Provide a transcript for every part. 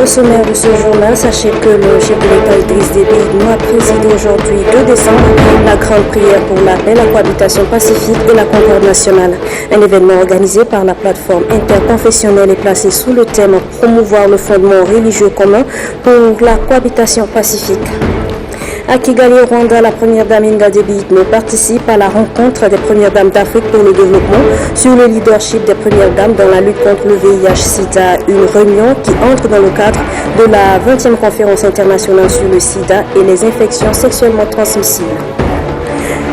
Au sommaire de ce journal, sachez que le chef de l'État Idriss Déby Itno a présidé aujourd'hui 2 décembre la grande prière pour la paix, la cohabitation pacifique et la concorde nationale. Un événement organisé par la plateforme interconfessionnelle est placé sous le thème « Promouvoir le fondement religieux commun pour la cohabitation pacifique ». À Kigali, au Rwanda, la première dame Inga Déby Itno participe à la rencontre des premières dames d'Afrique pour le développement sur le leadership des premières dames dans la lutte contre le VIH-Sida. Une réunion qui entre dans le cadre de la 20e conférence internationale sur le sida et les infections sexuellement transmissibles.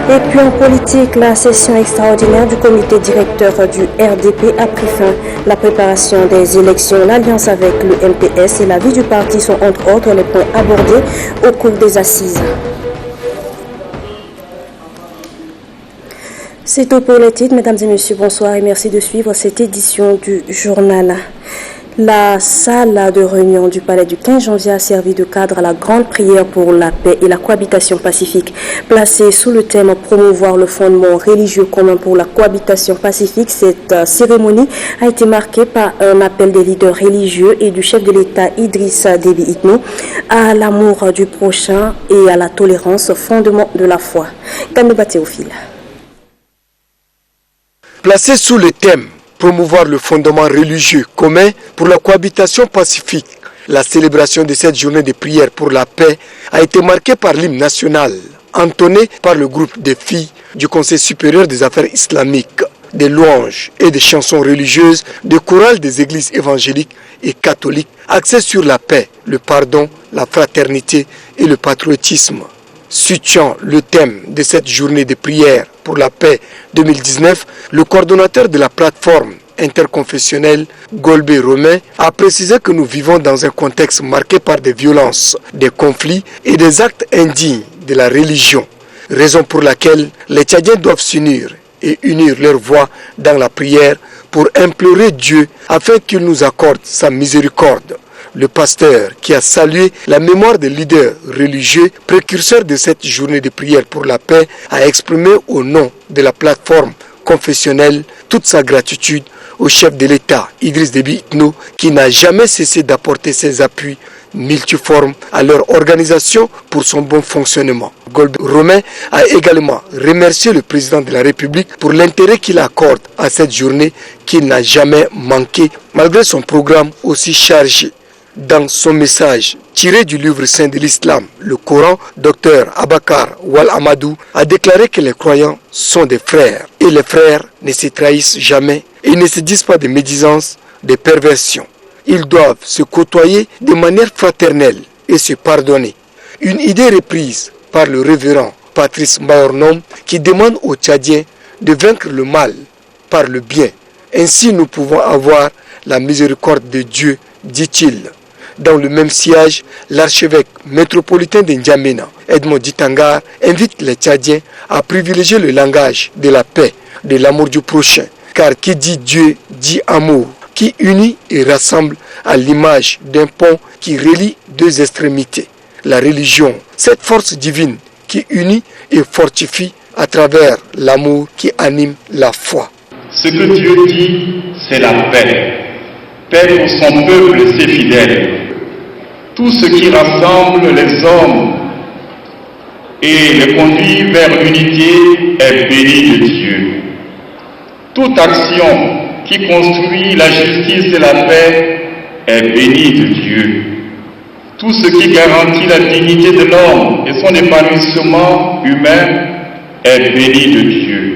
Et puis en politique, la session extraordinaire du comité directeur du RDP a pris fin. La préparation des élections, l'alliance avec le MPS et la vie du parti sont entre autres les points abordés au cours des assises. C'est tout pour les titres. Mesdames et messieurs, bonsoir et merci de suivre cette édition du journal. La salle de réunion du palais du 15 janvier a servi de cadre à la grande prière pour la paix et la cohabitation pacifique. Placée sous le thème « Promouvoir le fondement religieux commun pour la cohabitation pacifique », cette cérémonie a été marquée par un appel des leaders religieux et du chef de l'État Idriss Déby Itno à l'amour du prochain et à la tolérance, fondement de la foi. Kanouba Théophile. Placée sous le thème promouvoir le fondement religieux commun pour la cohabitation pacifique. La célébration de cette journée de prière pour la paix a été marquée par l'hymne national, entonné par le groupe des filles du Conseil supérieur des affaires islamiques, des louanges et des chansons religieuses, des chorales des églises évangéliques et catholiques axées sur la paix, le pardon, la fraternité et le patriotisme. Situant le thème de cette journée de prière pour la paix 2019, le coordonnateur de la plateforme interconfessionnelle, Golbert Romain, a précisé que nous vivons dans un contexte marqué par des violences, des conflits et des actes indignes de la religion, raison pour laquelle les Tchadiens doivent s'unir et unir leur voix dans la prière pour implorer Dieu afin qu'il nous accorde sa miséricorde. Le pasteur, qui a salué la mémoire des leaders religieux précurseurs de cette journée de prière pour la paix, a exprimé au nom de la plateforme confessionnelle toute sa gratitude au chef de l'État, Idriss Déby Itno, qui n'a jamais cessé d'apporter ses appuis multiformes à leur organisation pour son bon fonctionnement. Golbert Romain a également remercié le président de la République pour l'intérêt qu'il accorde à cette journée qu'il n'a jamais manqué malgré son programme aussi chargé. Dans son message tiré du livre saint de l'islam, le Coran, Dr Abakar Wal Amadou a déclaré que les croyants sont des frères et les frères ne se trahissent jamais et ne se disent pas de médisances, de perversions. Ils doivent se côtoyer de manière fraternelle et se pardonner. Une idée reprise par le révérend Patrice Mbaornom qui demande aux Tchadiens de vaincre le mal par le bien. Ainsi nous pouvons avoir la miséricorde de Dieu, dit-il. Dans le même sillage, l'archevêque métropolitain de N'Djamena, Edmond Ditangar, invite les Tchadiens à privilégier le langage de la paix, de l'amour du prochain. Car qui dit Dieu dit amour, qui unit et rassemble à l'image d'un pont qui relie deux extrémités. La religion, cette force divine qui unit et fortifie à travers l'amour qui anime la foi. Ce que Dieu dit, c'est la paix. Paix pour son peuple et ses fidèles. Tout ce qui rassemble les hommes et les conduit vers l'unité est béni de Dieu. Toute action qui construit la justice et la paix est béni de Dieu. Tout ce qui garantit la dignité de l'homme et son épanouissement humain est béni de Dieu.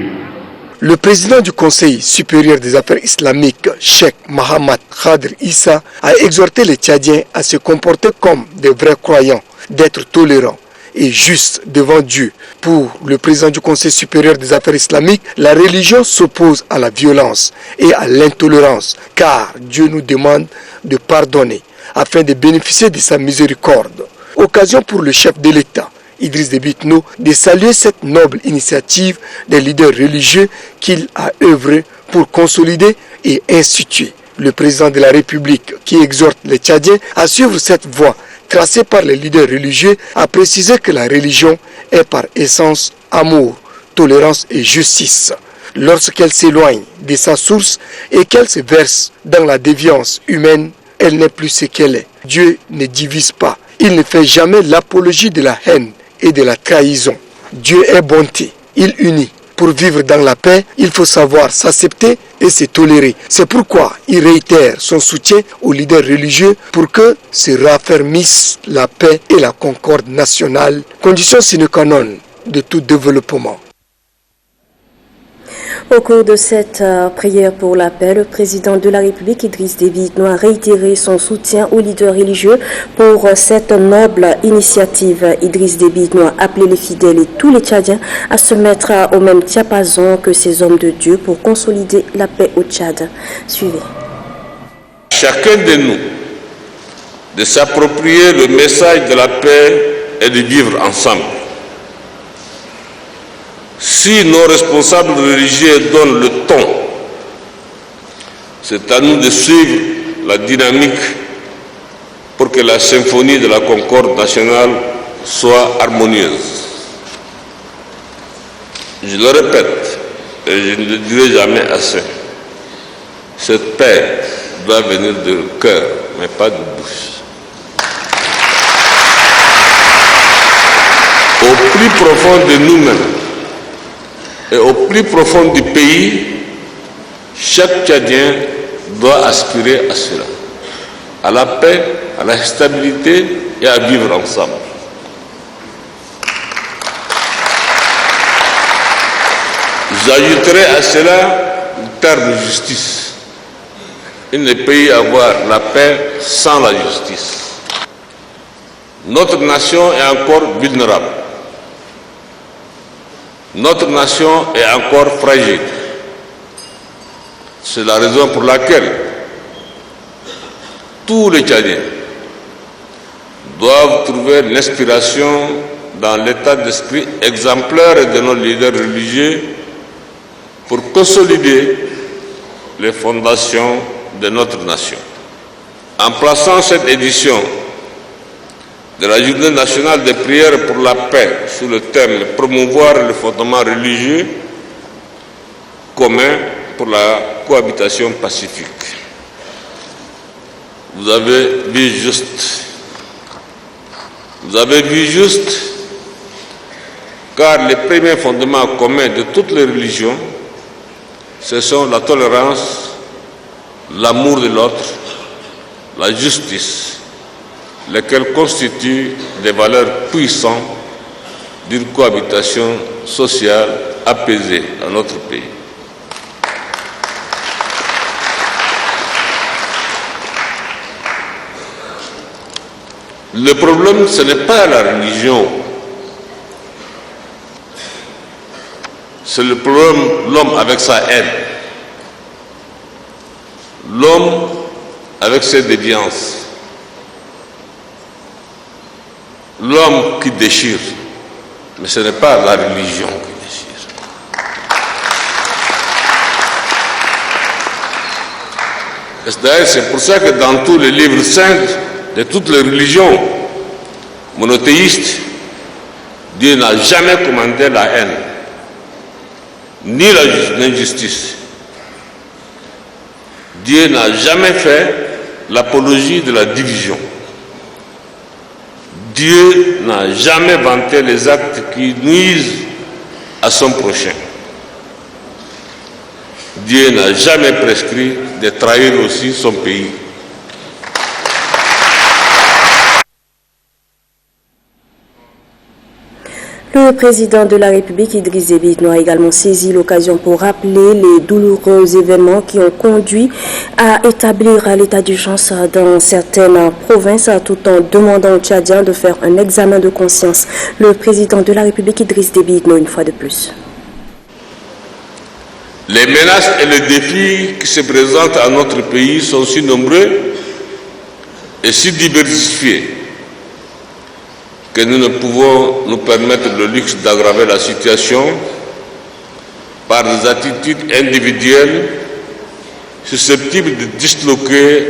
Le président du Conseil supérieur des affaires islamiques, Cheikh Mohamed Khadr Issa, a exhorté les Tchadiens à se comporter comme des vrais croyants, d'être tolérants et justes devant Dieu. Pour le président du Conseil supérieur des affaires islamiques, la religion s'oppose à la violence et à l'intolérance, car Dieu nous demande de pardonner afin de bénéficier de sa miséricorde. Occasion pour le chef de l'État, Idriss Déby Itno, de saluer cette noble initiative des leaders religieux qu'il a œuvré pour consolider et instituer. Le président de la République, qui exhorte les Tchadiens à suivre cette voie tracée par les leaders religieux, a précisé que la religion est par essence amour, tolérance et justice. Lorsqu'elle s'éloigne de sa source et qu'elle se verse dans la déviance humaine, elle n'est plus ce qu'elle est. Dieu ne divise pas. Il ne fait jamais l'apologie de la haine et de la trahison. Dieu est bonté. Il unit. Pour vivre dans la paix, il faut savoir s'accepter et se tolérer. C'est pourquoi il réitère son soutien aux leaders religieux pour que se raffermisse la paix et la concorde nationale, condition sine qua non de tout développement. Au cours de cette prière pour la paix, le président de la République, Idriss Déby Itno, a réitéré son soutien aux leaders religieux pour cette noble initiative. Idriss Déby Itno a appelé les fidèles et tous les Tchadiens à se mettre au même diapason que ces hommes de Dieu pour consolider la paix au Tchad. Suivez. Chacun de nous de s'approprier le message de la paix et de vivre ensemble. Si nos responsables religieux donnent le ton, c'est à nous de suivre la dynamique pour que la symphonie de la concorde nationale soit harmonieuse. Je le répète, et je ne le dirai jamais assez, cette paix doit venir du cœur, mais pas de bouche. Au plus profond de nous-mêmes, et au plus profond du pays, chaque Tchadien doit aspirer à cela, à la paix, à la stabilité et à vivre ensemble. J'ajouterai à cela le terme justice. Il ne peut y avoir la paix sans la justice. Notre nation est encore vulnérable. Notre nation est encore fragile. C'est la raison pour laquelle tous les Tchadiens doivent trouver l'inspiration dans l'état d'esprit exemplaire de nos leaders religieux pour consolider les fondations de notre nation. En plaçant cette édition de la Journée nationale de prière pour la paix sous le thème « Promouvoir le fondement religieux commun pour la cohabitation pacifique ». Vous avez vu juste. Vous avez vu juste, car les premiers fondements communs de toutes les religions, ce sont la tolérance, l'amour de l'autre, la justice, lesquels constituent des valeurs puissantes d'une cohabitation sociale apaisée dans notre pays. Le problème, ce n'est pas la religion, c'est le problème, l'homme avec sa haine, l'homme avec ses déviances, l'homme qui déchire, mais ce n'est pas la religion qui déchire. D'ailleurs, c'est pour ça que dans tous les livres saints de toutes les religions monothéistes, Dieu n'a jamais commandé la haine, ni l'injustice. Dieu n'a jamais fait l'apologie de la division. Dieu n'a jamais vanté les actes qui nuisent à son prochain. Dieu n'a jamais prescrit de trahir aussi son pays. Le président de la République, Idriss Déby Itno, a également saisi l'occasion pour rappeler les douloureux événements qui ont conduit à établir l'état d'urgence dans certaines provinces, tout en demandant aux Tchadiens de faire un examen de conscience. Le président de la République, Idriss Déby Itno, une fois de plus. Les menaces et les défis qui se présentent à notre pays sont si nombreux et si diversifiés que nous ne pouvons nous permettre le luxe d'aggraver la situation par des attitudes individuelles susceptibles de disloquer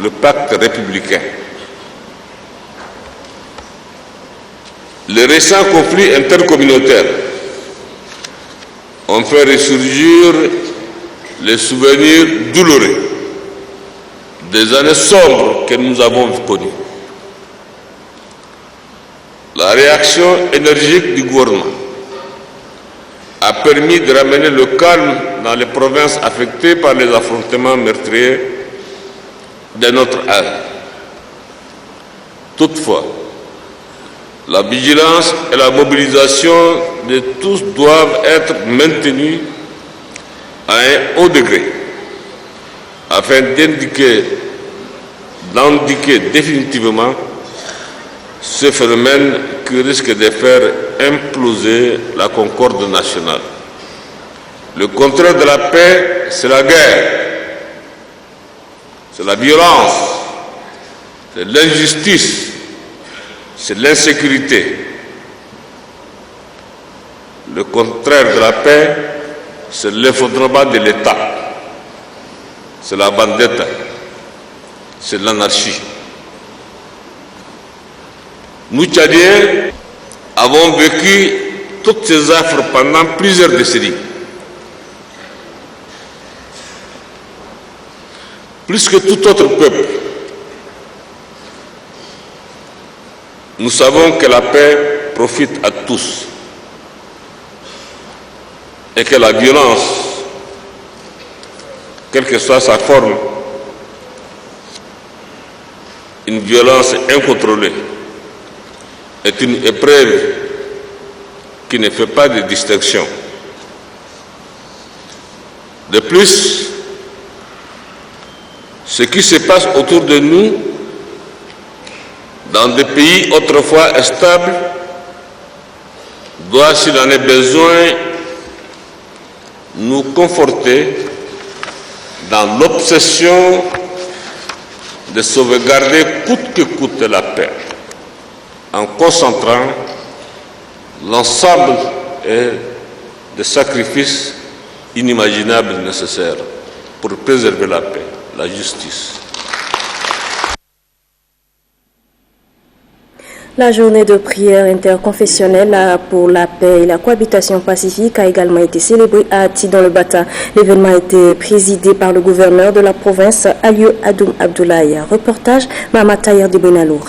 le pacte républicain. Les récents conflits intercommunautaires ont fait ressurgir les souvenirs douloureux des années sombres que nous avons connues. La réaction énergique du gouvernement a permis de ramener le calme dans les provinces affectées par les affrontements meurtriers de notre ère. Toutefois, la vigilance et la mobilisation de tous doivent être maintenues à un haut degré afin d'endiguer définitivement ce phénomène qui risque de faire imploser la concorde nationale. Le contraire de la paix, c'est la guerre, c'est la violence, c'est l'injustice, c'est l'insécurité. Le contraire de la paix, c'est l'effondrement de l'État, c'est la vendetta, c'est l'anarchie. Nous, Tchadiens, avons vécu toutes ces affres pendant plusieurs décennies. Plus que tout autre peuple, nous savons que la paix profite à tous et que la violence, quelle que soit sa forme, une violence incontrôlée, est une épreuve qui ne fait pas de distinction. De plus, ce qui se passe autour de nous, dans des pays autrefois stables, doit, s'il en est besoin, nous conforter dans l'obsession de sauvegarder coûte que coûte la paix, en concentrant l'ensemble des sacrifices inimaginables nécessaires pour préserver la paix, la justice. La journée de prière interconfessionnelle pour la paix et la cohabitation pacifique a également été célébrée à Ati dans le Bata. L'événement a été présidé par le gouverneur de la province, Aliou Adoum Abdoulaye. Reportage Mama Tayer de Benalour.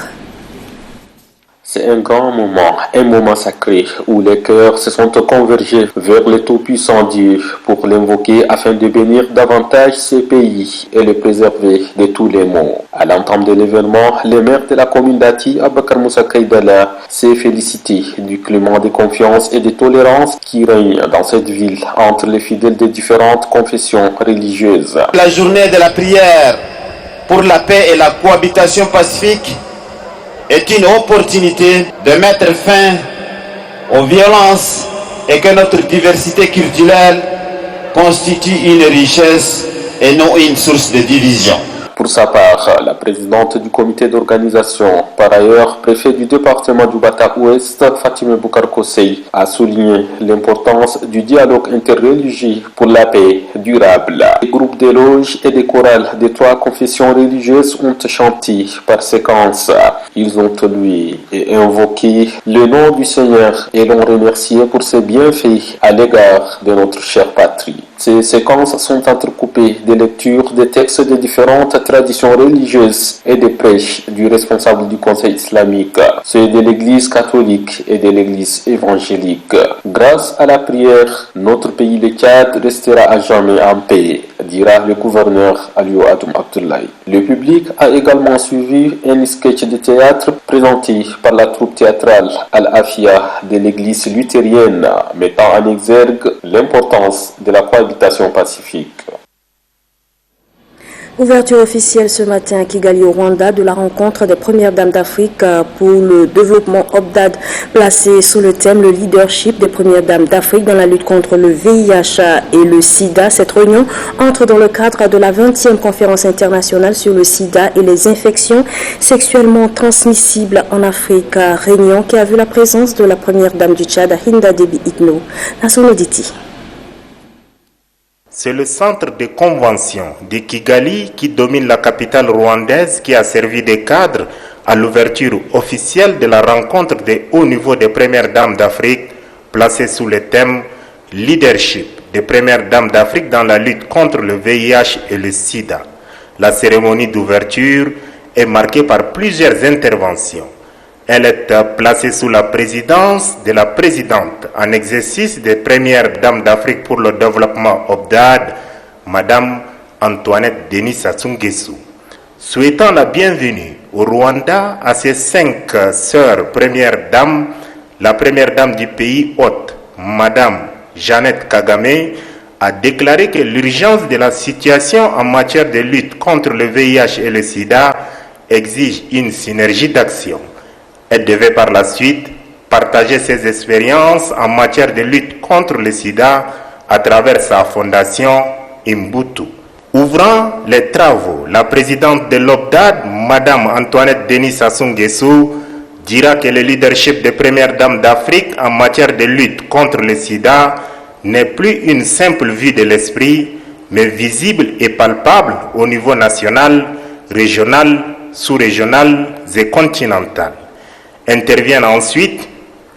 C'est un grand moment, un moment sacré où les cœurs se sont convergés vers le Tout-Puissant Dieu pour l'invoquer afin de bénir davantage ces pays et le préserver de tous les maux. À l'entame de l'événement, le maire de la commune d'Ati, Abakar Moussa Kaïdala, s'est félicité du climat de confiance et de tolérance qui règne dans cette ville entre les fidèles des différentes confessions religieuses. La journée de la prière pour la paix et la cohabitation pacifique est une opportunité de mettre fin aux violences et que notre diversité culturelle constitue une richesse et non une source de division. Pour sa part, la présidente du comité d'organisation, par ailleurs préfet du département du Bata-Ouest, Fatima Boukar Kosei, a souligné l'importance du dialogue interreligieux pour la paix durable. Les groupes d'éloges et des chorales des 3 confessions religieuses ont chanté par séquence. Ils ont loué et invoqué le nom du Seigneur et l'ont remercié pour ses bienfaits à l'égard de notre chère patrie. Ces séquences sont entrecoupées de lectures des textes de différentes traditions religieuses et des prêches du responsable du Conseil islamique, ceux de l'Église catholique et de l'Église évangélique. Grâce à la prière, notre pays, le Tchad, restera à jamais en paix, dira le gouverneur Aliou Adoum Abdoulaye. Le public a également suivi un sketch de théâtre présenté par la troupe théâtrale Al-Afia de l'église luthérienne, mettant en exergue l'importance de la cohabitation pacifique. Ouverture officielle ce matin à Kigali au Rwanda de la rencontre des premières dames d'Afrique pour le développement OBDAD, placée sous le thème le leadership des premières dames d'Afrique dans la lutte contre le VIH et le sida. Cette réunion entre dans le cadre de la 20e conférence internationale sur le sida et les infections sexuellement transmissibles en Afrique, réunion qui a vu la présence de la première dame du Tchad, Hinda Déby Itno. Nassou Noditi. C'est le centre de convention de Kigali qui domine la capitale rwandaise qui a servi de cadre à l'ouverture officielle de la rencontre de haut niveau des premières dames d'Afrique placée sous le thème Leadership des premières dames d'Afrique dans la lutte contre le VIH et le sida. La cérémonie d'ouverture est marquée par plusieurs interventions. Elle est placée sous la présidence de la présidente en exercice des premières dames d'Afrique pour le développement OBDAD, Madame Antoinette Denis Sassou Nguesso. Souhaitant la bienvenue au Rwanda à ses 5 sœurs premières dames, la première dame du pays hôte, Madame Jeannette Kagame, a déclaré que l'urgence de la situation en matière de lutte contre le VIH et le sida exige une synergie d'action. Elle devait par la suite partager ses expériences en matière de lutte contre le sida à travers sa fondation Imbutu. Ouvrant les travaux, la présidente de l'OBDAD, Madame Antoinette Denis Sassou Nguesso, dira que le leadership des premières dames d'Afrique en matière de lutte contre le sida n'est plus une simple vue de l'esprit, mais visible et palpable au niveau national, régional, sous-régional et continental. Interviennent ensuite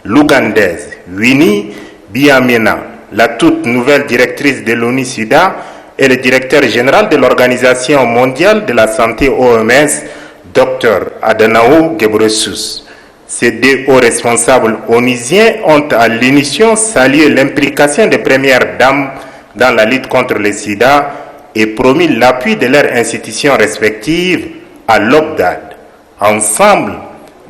l'Ougandaise Winnie Byamina, la toute nouvelle directrice de l'ONU-SIDA et le directeur général de l'Organisation mondiale de la santé OMS, Dr Adhanom Ghebreyesus. Ces deux hauts responsables onusiens ont à l'unisson salué l'implication des premières dames dans la lutte contre le sida et promis l'appui de leurs institutions respectives à l'OBDAD. Ensemble,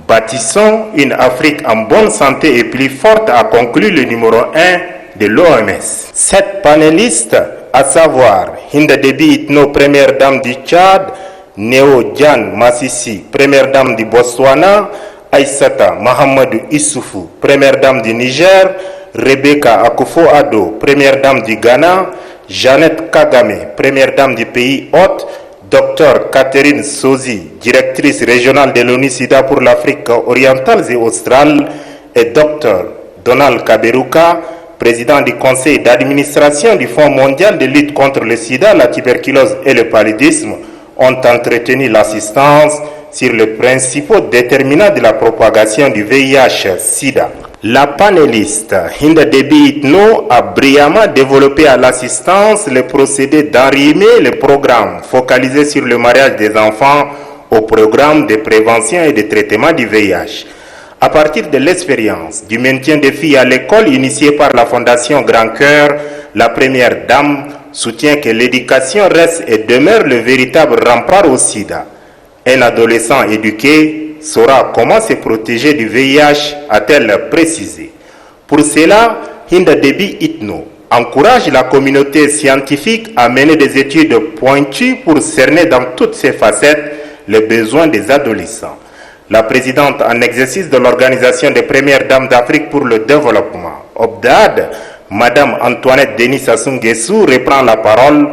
bâtissons une Afrique en bonne santé et plus forte, a conclu le numéro 1 de l'OMS. 7 panélistes, à savoir Hinda Déby Itno, première dame du Tchad, Néo Diane Massissi, première dame du Botswana, Aïssata Mahamadou Issoufou, première dame du Niger, Rebecca Akufo-Addo, première dame du Ghana, Jeannette Kagame, première dame du pays hôte, Dr Catherine Sozi, directrice régionale de l'ONU-SIDA pour l'Afrique orientale et australe, et Dr Donald Kaberuka, président du conseil d'administration du Fonds mondial de lutte contre le sida, la tuberculose et le paludisme, ont entretenu l'assistance sur les principaux déterminants de la propagation du VIH-Sida. La panéliste Hinda Déby Itno a brillamment développé à l'assistance le procédé d'enrimer le programme focalisé sur le mariage des enfants au programme de prévention et de traitement du VIH. À partir de l'expérience du maintien des filles à l'école initié par la Fondation Grand Cœur, la première dame soutient que l'éducation reste et demeure le véritable rempart au sida. Un adolescent éduqué saura comment se protéger du VIH, a-t-elle précisé. Pour cela, Hinda Déby Itno encourage la communauté scientifique à mener des études pointues pour cerner dans toutes ses facettes les besoins des adolescents. La présidente en exercice de l'Organisation des premières dames d'Afrique pour le développement, OBDAD, Madame Antoinette Denis Sassou Nguesso, reprend la parole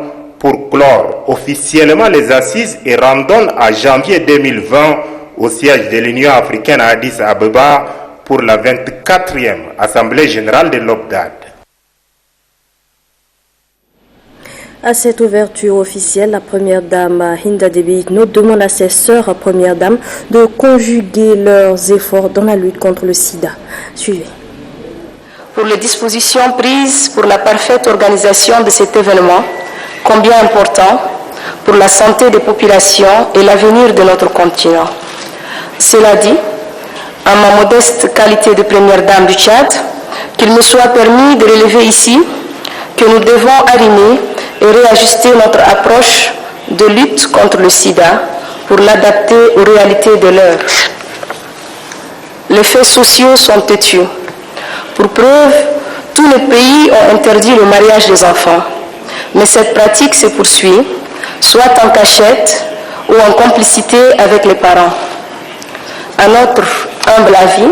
pour clore officiellement les assises et randonne à janvier 2020 au siège de l'Union africaine à Addis Abeba pour la 24e Assemblée générale de l'OBDAD. À cette ouverture officielle, la première dame Hinda Déby Itno demande à ses sœurs premières dames de conjuguer leurs efforts dans la lutte contre le sida. Suivez. Pour les dispositions prises pour la parfaite organisation de cet événement, combien important pour la santé des populations et l'avenir de notre continent. Cela dit, en ma modeste qualité de première dame du Tchad, qu'il me soit permis de relever ici que nous devons arrimer et réajuster notre approche de lutte contre le sida pour l'adapter aux réalités de l'heure. Les faits sociaux sont têtus. Pour preuve, tous les pays ont interdit le mariage des enfants. Mais cette pratique se poursuit, soit en cachette ou en complicité avec les parents. À notre humble avis,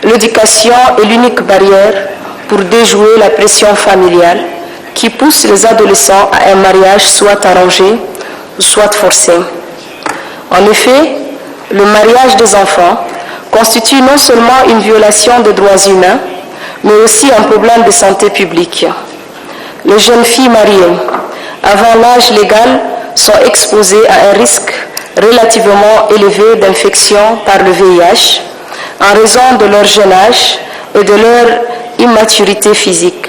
l'éducation est l'unique barrière pour déjouer la pression familiale qui pousse les adolescents à un mariage soit arrangé ou soit forcé. En effet, le mariage des enfants constitue non seulement une violation des droits humains, mais aussi un problème de santé publique. Les jeunes filles mariées avant l'âge légal sont exposées à un risque relativement élevé d'infection par le VIH en raison de leur jeune âge et de leur immaturité physique.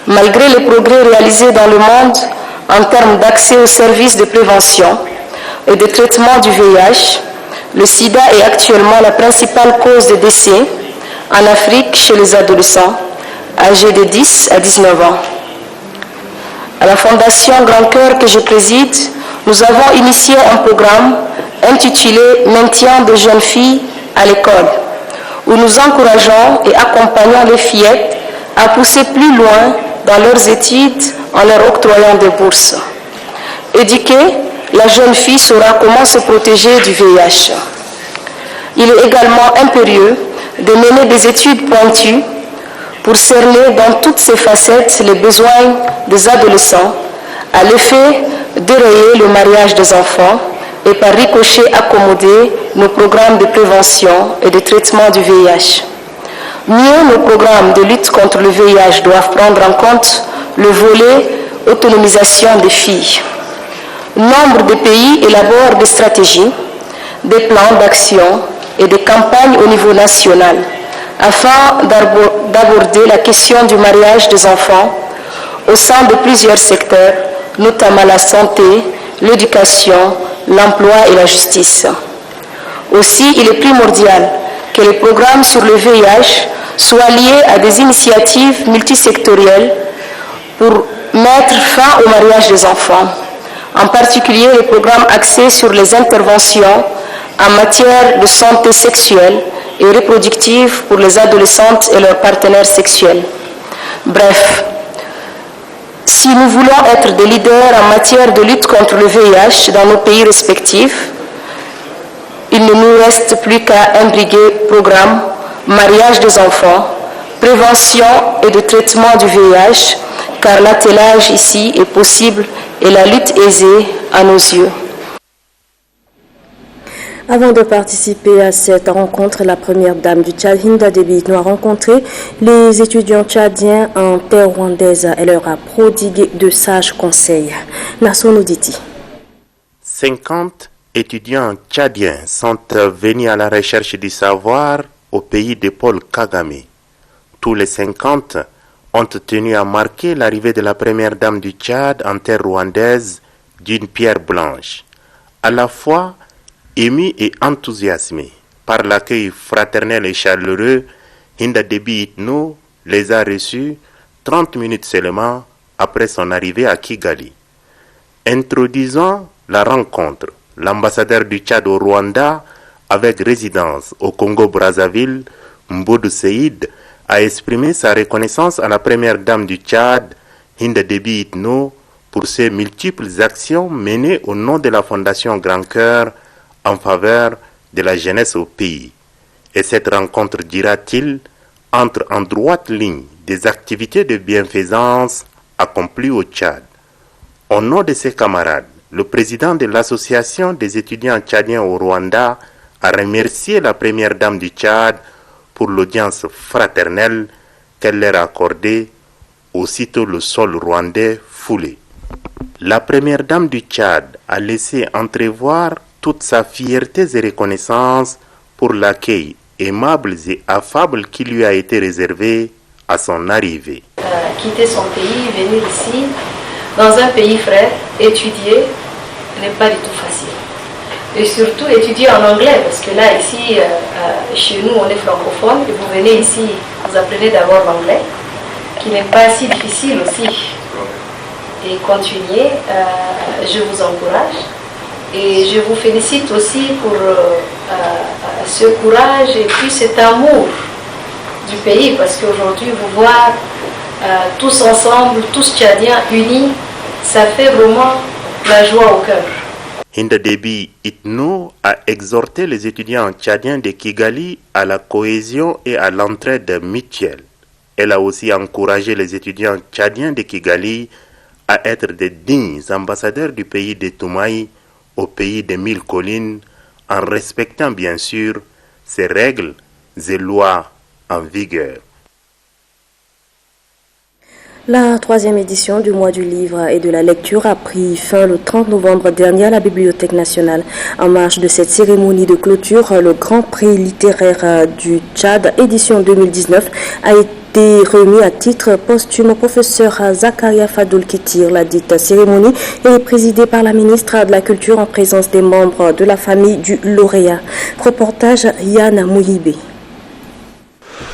Malgré les progrès réalisés dans le monde en termes d'accès aux services de prévention et de traitement du VIH. Le sida est actuellement la principale cause de décès en Afrique chez les adolescents âgés de 10 à 19 ans. À la Fondation Grand Cœur que je préside, nous avons initié un programme intitulé « Maintien des jeunes filles à l'école » où nous encourageons et accompagnons les fillettes à pousser plus loin dans leurs études en leur octroyant des bourses. Éduquer, la jeune fille saura comment se protéger du VIH. Il est également impérieux de mener des études pointues pour cerner dans toutes ses facettes les besoins des adolescents à l'effet d'érayer le mariage des enfants et par ricochet accommoder nos programmes de prévention et de traitement du VIH. Mieux, nos programmes de lutte contre le VIH doivent prendre en compte le volet autonomisation des filles. Nombre de pays élaborent des stratégies, des plans d'action et des campagnes au niveau national afin d'aborder la question du mariage des enfants au sein de plusieurs secteurs, notamment la santé, l'éducation, l'emploi et la justice. Aussi, il est primordial que les programmes sur le VIH soient liés à des initiatives multisectorielles pour mettre fin au mariage des enfants, en particulier les programmes axés sur les interventions en matière de santé sexuelle et reproductive pour les adolescentes et leurs partenaires sexuels. Bref, si nous voulons être des leaders en matière de lutte contre le VIH dans nos pays respectifs, il ne nous reste plus qu'à imbriguer programme mariage des enfants, prévention et de traitement du VIH, car l'attelage ici est possible et la lutte aisée à nos yeux. Avant de participer à cette rencontre, la première dame du Tchad, Hinda Déby Itno, a rencontré les étudiants tchadiens en terre rwandaise. Elle leur a prodigué de sages conseils. Nasson Ouditi. 50 étudiants tchadiens sont venus à la recherche du savoir au pays de Paul Kagame. Tous les 50 ont tenu à marquer l'arrivée de la première dame du Tchad en terre rwandaise d'une pierre blanche. À la fois émus et enthousiasmés par l'accueil fraternel et chaleureux, Hinda Déby Itno les a reçus 30 minutes seulement après son arrivée à Kigali. Introduisant la rencontre, l'ambassadeur du Tchad au Rwanda, avec résidence au Congo-Brazzaville, Mbodou Seïd, a exprimé sa reconnaissance à la première dame du Tchad, Hinda Déby Itno, pour ses multiples actions menées au nom de la Fondation Grand Cœur en faveur de la jeunesse au pays. Et cette rencontre, dira-t-il, entre en droite ligne des activités de bienfaisance accomplies au Tchad. Au nom de ses camarades, le président de l'association des étudiants tchadiens au Rwanda a remercié la première dame du Tchad pour l'audience fraternelle qu'elle leur a accordée aussitôt le sol rwandais foulé. La première dame du Tchad a laissé entrevoir toute sa fierté et reconnaissance pour l'accueil aimable et affable qui lui a été réservé à son arrivée. Quitter son pays, venir ici, dans un pays frère, étudier n'est pas du tout facile. Et surtout étudier en anglais, parce que là, ici, chez nous, on est francophone, et vous venez ici, vous apprenez d'abord l'anglais, qui n'est pas si difficile aussi. Et continuez, je vous encourage. Et je vous félicite aussi pour ce courage et puis cet amour du pays, parce qu'aujourd'hui, vous voir tous ensemble, tous tchadiens unis, ça fait vraiment la joie au cœur. Hinda Déby Itno a exhorté les étudiants tchadiens de Kigali à la cohésion et à l'entraide mutuelle. Elle a aussi encouragé les étudiants tchadiens de Kigali à être des dignes ambassadeurs du pays de Toumaï au pays des 1000 collines, en respectant bien sûr ses règles et lois en vigueur. La 3e édition du mois du livre et de la lecture a pris fin le 30 novembre dernier à la Bibliothèque nationale. En marge de cette cérémonie de clôture, le Grand Prix littéraire du Tchad, édition 2019, a été été remis à titre posthume au professeur Zakaria Fadoul Kitir. La dite cérémonie est présidée par la ministre de la Culture en présence des membres de la famille du lauréat. Reportage Yann Mouhibé.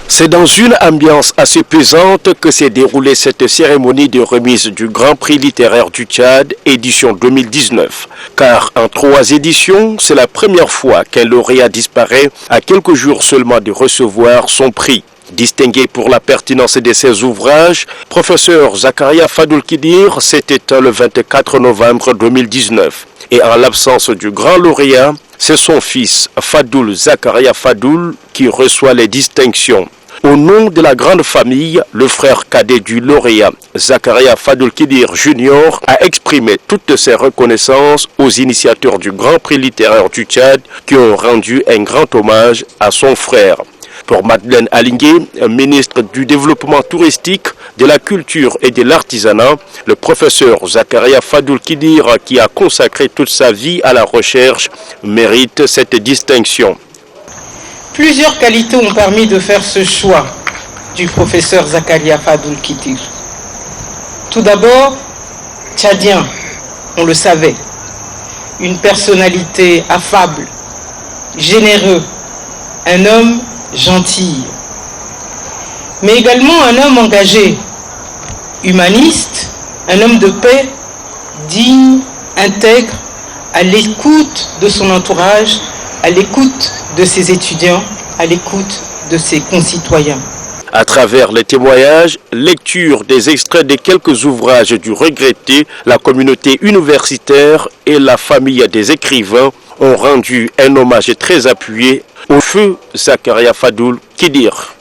C'est dans une ambiance assez pesante que s'est déroulée cette cérémonie de remise du Grand Prix littéraire du Tchad, édition 2019. Car en 3 éditions, c'est la première fois qu'un lauréat disparaît à quelques jours seulement de recevoir son prix. Distingué pour la pertinence de ses ouvrages, professeur Zakaria Fadoul Kidir s'est éteint le 24 novembre 2019. Et en l'absence du grand lauréat, c'est son fils Fadoul Zakaria Fadoul qui reçoit les distinctions. Au nom de la grande famille, le frère cadet du lauréat, Zakaria Fadoul Kidir Junior, a exprimé toutes ses reconnaissances aux initiateurs du Grand Prix littéraire du Tchad qui ont rendu un grand hommage à son frère. Pour Madeleine Alingué, ministre du Développement touristique, de la culture et de l'artisanat, le professeur Zakaria Fadoul Kidir, qui a consacré toute sa vie à la recherche, mérite cette distinction. Plusieurs qualités ont permis de faire ce choix du professeur Zakaria Fadoul Kidir. Tout d'abord, tchadien, on le savait, une personnalité affable, généreux, un homme gentil, mais également un homme engagé, humaniste, un homme de paix, digne, intègre, à l'écoute de son entourage, à l'écoute de ses étudiants, à l'écoute de ses concitoyens. À travers les témoignages, lecture des extraits de quelques ouvrages du regretté, la communauté universitaire et la famille des écrivains ont rendu un hommage très appuyé au feu Zakaria Fadoul Kidir.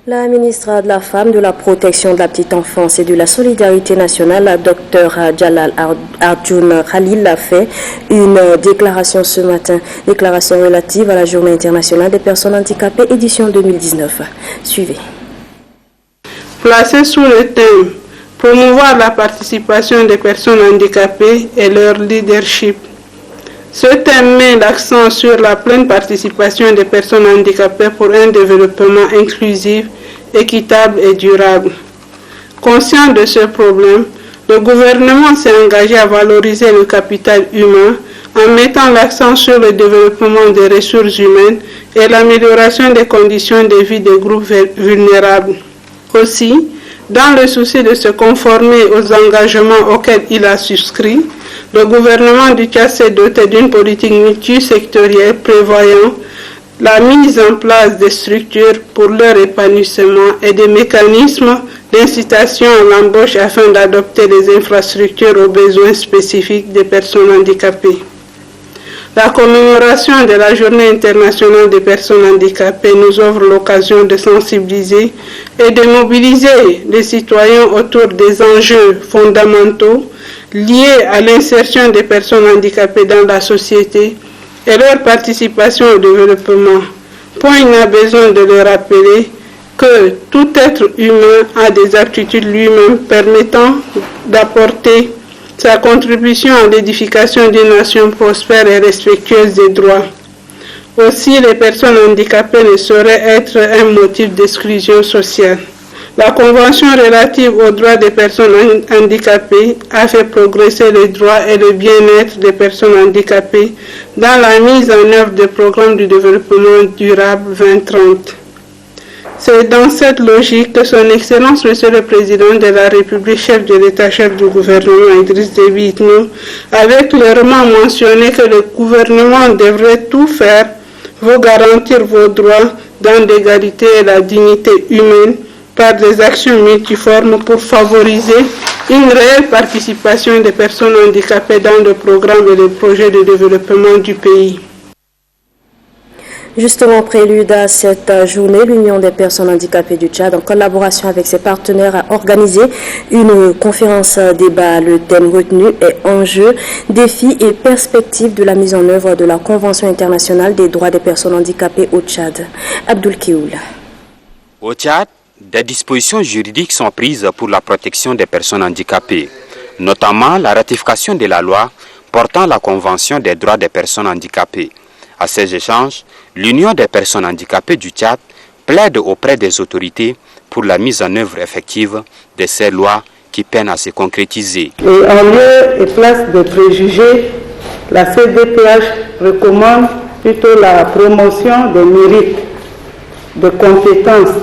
La ministre de la Femme, de la Protection de la Petite Enfance et de la Solidarité nationale, Dr Jalal Arjun Khalil, a fait une déclaration ce matin. Déclaration relative à la Journée internationale des personnes handicapées, édition 2019. Suivez. Placé sous le thème « Promouvoir la participation des personnes handicapées et leur leadership ». Ce thème met l'accent sur la pleine participation des personnes handicapées pour un développement inclusif, équitable et durable. Conscient de ce problème, le gouvernement s'est engagé à valoriser le capital humain en mettant l'accent sur le développement des ressources humaines et l'amélioration des conditions de vie des groupes vulnérables. Aussi, dans le souci de se conformer aux engagements auxquels il a souscrit, le gouvernement du Tchad s'est doté d'une politique multisectorielle prévoyant la mise en place des structures pour leur épanouissement et des mécanismes d'incitation à l'embauche afin d'adopter des infrastructures aux besoins spécifiques des personnes handicapées. La commémoration de la Journée internationale des personnes handicapées nous offre l'occasion de sensibiliser et de mobiliser les citoyens autour des enjeux fondamentaux liés à l'insertion des personnes handicapées dans la société et leur participation au développement. Point il n'a besoin de le rappeler que tout être humain a des aptitudes lui-même permettant d'apporter sa contribution à l'édification d'une nation prospère et respectueuse des droits. Aussi, les personnes handicapées ne sauraient être un motif d'exclusion sociale. La Convention relative aux droits des personnes handicapées a fait progresser les droits et le bien-être des personnes handicapées dans la mise en œuvre des programmes du développement durable 2030. C'est dans cette logique que son Excellence, Monsieur le Président de la République, chef de l'État, chef du gouvernement, Idriss Déby Itno, avait clairement mentionné que le gouvernement devrait tout faire pour garantir vos droits dans l'égalité et la dignité humaine par des actions multiformes pour favoriser une réelle participation des personnes handicapées dans le programme et les projets de développement du pays. Justement, prélude à cette journée, l'Union des personnes handicapées du Tchad, en collaboration avec ses partenaires, a organisé une conférence débat. Le thème retenu est enjeux, défis et perspectives de la mise en œuvre de la Convention internationale des droits des personnes handicapées au Tchad. Abdoul Kioul. Au Tchad, des dispositions juridiques sont prises pour la protection des personnes handicapées, notamment la ratification de la loi portant la Convention des droits des personnes handicapées. À ces échanges, l'Union des personnes handicapées du Tchad plaide auprès des autorités pour la mise en œuvre effective de ces lois qui peinent à se concrétiser. Et en lieu et place de préjugés, la CDPH recommande plutôt la promotion des mérites, des compétences,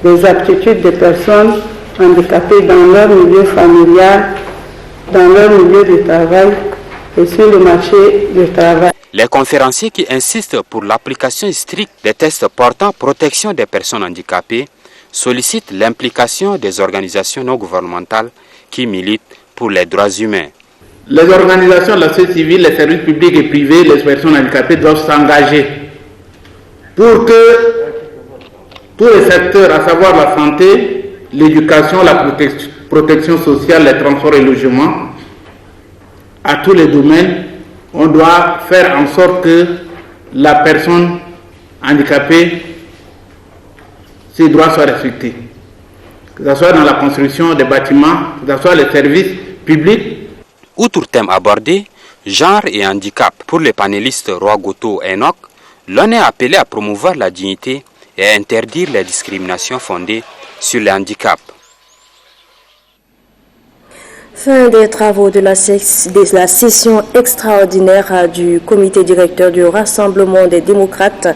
des aptitudes des personnes handicapées dans leur milieu familial, dans leur milieu de travail et sur le marché du travail. Les conférenciers qui insistent pour l'application stricte des tests portant protection des personnes handicapées sollicitent l'implication des organisations non gouvernementales qui militent pour les droits humains. Les organisations de la société civile, les services publics et privés, les personnes handicapées doivent s'engager pour que tous les secteurs, à savoir la santé, l'éducation, la protection sociale, les transports et le logement, à tous les domaines, on doit faire en sorte que la personne handicapée, ses droits soient respectés. Que ce soit dans la construction des bâtiments, que ce soit les services publics. Outre thème abordé, genre et handicap, pour les panélistes Roi Goto et Enoch, l'on est appelé à promouvoir la dignité et à interdire les discriminations fondées sur le handicap. Fin des travaux de la session extraordinaire du comité directeur du Rassemblement des démocrates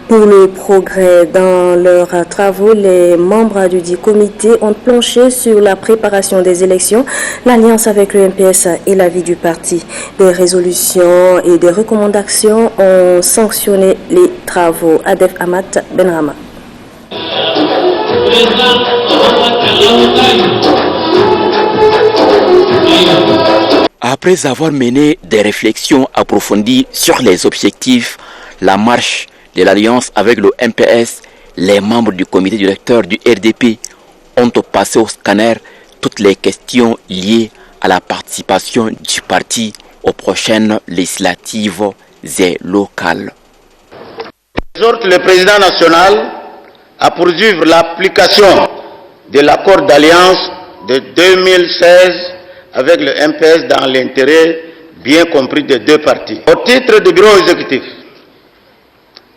pour le progrès. Dans leurs travaux, les membres du dit comité ont planché sur la préparation des élections, l'alliance avec le MPS et la vie du parti. Des résolutions et des recommandations ont sanctionné les travaux. Adef Amat Benrama. Après avoir mené des réflexions approfondies sur les objectifs, la marche de l'alliance avec le MPS, les membres du comité directeur du RDP ont passé au scanner toutes les questions liées à la participation du parti aux prochaines législatives et locales. J'exhorte le président national à poursuivre l'application de l'accord d'alliance de 2016 avec le MPS dans l'intérêt bien compris des deux partis. Au titre du bureau exécutif,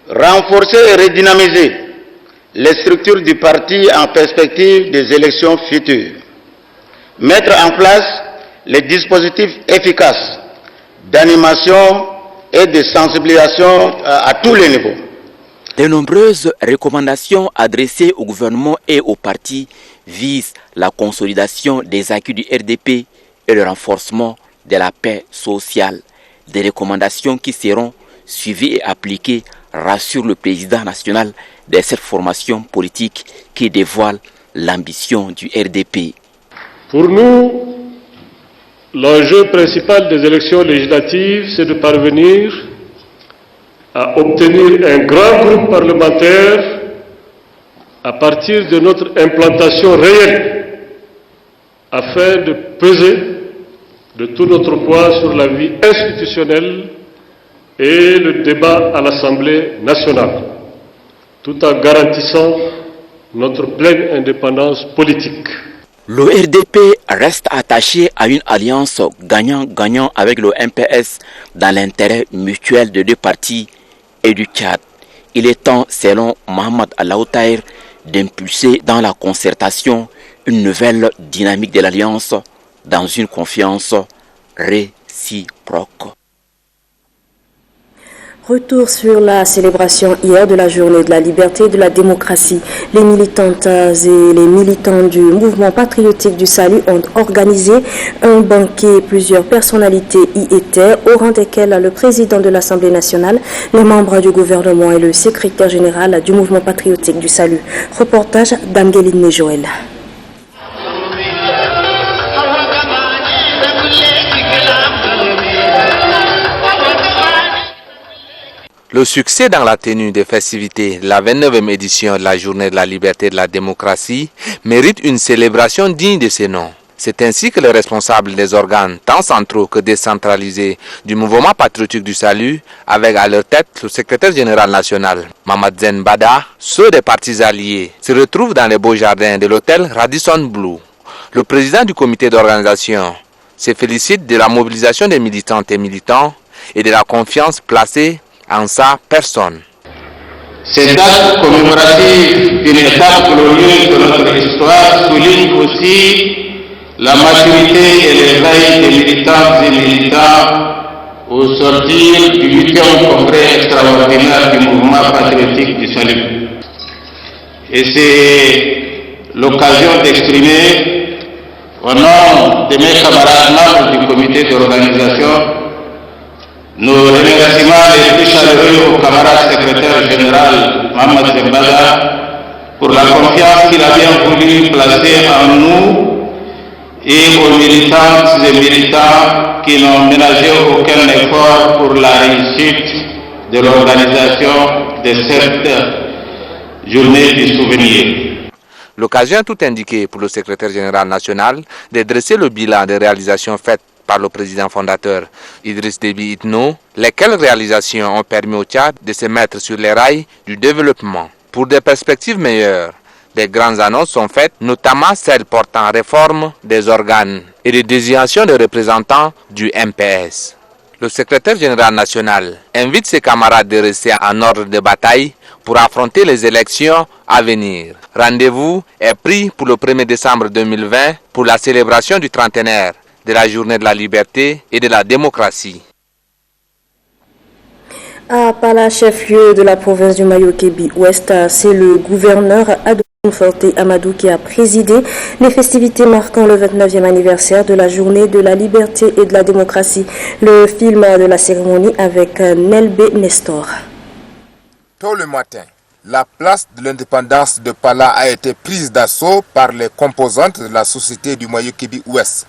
renforcer et redynamiser les structures du parti en perspective des élections futures. Mettre en place les dispositifs efficaces d'animation et de sensibilisation à tous les niveaux. De nombreuses recommandations adressées au gouvernement et au parti visent la consolidation des acquis du RDP et le renforcement de la paix sociale. Des recommandations qui seront suivies et appliquées, rassure le président national de cette formation politique qui dévoile l'ambition du RDP. Pour nous, l'enjeu principal des élections législatives, c'est de parvenir à obtenir un grand groupe parlementaire à partir de notre implantation réelle, afin de peser de tout notre poids sur la vie institutionnelle et le débat à l'Assemblée nationale, tout en garantissant notre pleine indépendance politique. Le RDP reste attaché à une alliance gagnant-gagnant avec le MPS dans l'intérêt mutuel de deux partis et du Tchad. Il est temps, selon Mohamed Alaoutaïr, d'impulser dans la concertation une nouvelle dynamique de l'alliance dans une confiance réciproque. Retour sur la célébration hier de la journée de la liberté et de la démocratie. Les militantes et les militants du mouvement patriotique du salut ont organisé un banquet. Plusieurs personnalités y étaient, au rang desquelles le président de l'Assemblée nationale, les membres du gouvernement et le secrétaire général du mouvement patriotique du salut. Reportage d'Angeline Joël. Le succès dans la tenue des festivités, la 29e édition de la Journée de la Liberté et de la Démocratie, mérite une célébration digne de ce nom. C'est ainsi que les responsables des organes, tant centraux que décentralisés, du mouvement patriotique du salut, avec à leur tête le secrétaire général national, Mamadzen Bada, ceux des partis alliés, se retrouvent dans les beaux jardins de l'hôtel Radisson Blu. Le président du comité d'organisation se félicite de la mobilisation des militantes et militants et de la confiance placée en sa personne. Ces dates commémoratives d'une étape glorieuse de notre histoire soulignent aussi la maturité et l'éveil des militantes et militants au sortir du 8e congrès extraordinaire du mouvement patriotique du salut. Et c'est l'occasion d'exprimer, au nom de mes camarades membres du comité d'organisation, nos remerciements les plus chaleureux au camarade secrétaire général Mohamed Zembada pour la confiance qu'il a bien voulu placer en nous et aux militantes et militants qui n'ont ménagé aucun effort pour la réussite de l'organisation de cette journée du souvenir. L'occasion tout indiquée pour le secrétaire général national de dresser le bilan des réalisations faites par le président fondateur Idriss Déby Itno, lesquelles réalisations ont permis au Tchad de se mettre sur les rails du développement. Pour des perspectives meilleures, des grandes annonces sont faites, notamment celles portant réforme des organes et de désignation de représentants du MPS. Le secrétaire général national invite ses camarades de rester en ordre de bataille pour affronter les élections à venir. Rendez-vous est pris pour le 1er décembre 2020 pour la célébration du trentenaire de la journée de la liberté et de la démocratie. À Pala, chef-lieu de la province du Mayo-Kébi-Ouest, c'est le gouverneur Adoum Forte Amadou qui a présidé les festivités marquant le 29e anniversaire de la journée de la liberté et de la démocratie. Le film de la cérémonie avec Nelbe Nestor. Tôt le matin, la place de l'indépendance de Pala a été prise d'assaut par les composantes de la société du Mayo-Kébi-Ouest.